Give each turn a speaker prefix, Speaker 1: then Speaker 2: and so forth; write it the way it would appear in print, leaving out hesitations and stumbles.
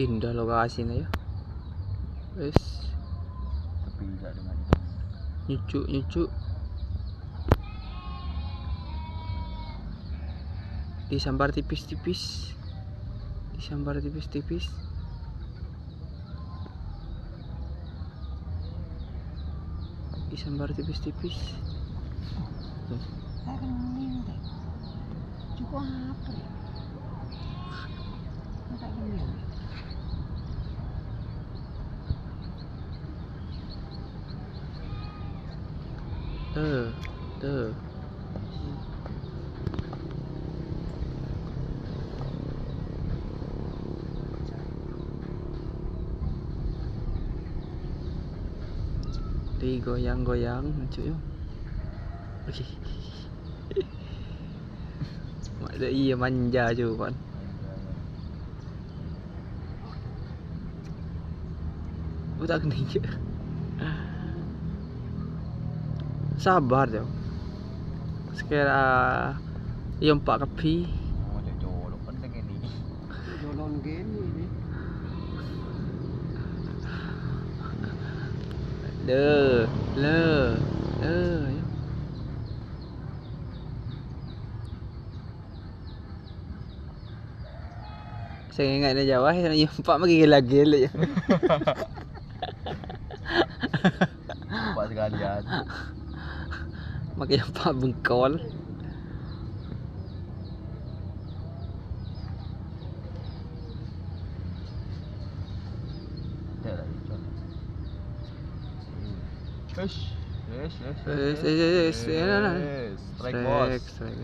Speaker 1: Indah lokasinya ya. Wes.
Speaker 2: Tapi tidak dengan
Speaker 1: Nyucuk. Disambar tipis-tipis. Disambar tipis-tipis.
Speaker 3: Saya kan minta. Cukup apa ya? Masa ini.
Speaker 1: Tuh. Digoyang-goyang cuy. Oke. Ada iya manja juga kan. Utak nih. Sabar dong. Sekira yung pak kapi.
Speaker 2: Oh, jolok kan dengan ini.
Speaker 3: Jolong gini ni.
Speaker 1: Le. Saya ingat na Jawa, yung pak magigilagil ya.
Speaker 2: Pak sekalian.
Speaker 1: Makanya pak bengkol.
Speaker 2: Tidak lagi con. Yes.
Speaker 1: Yes.
Speaker 2: Strike bos.
Speaker 1: Strike.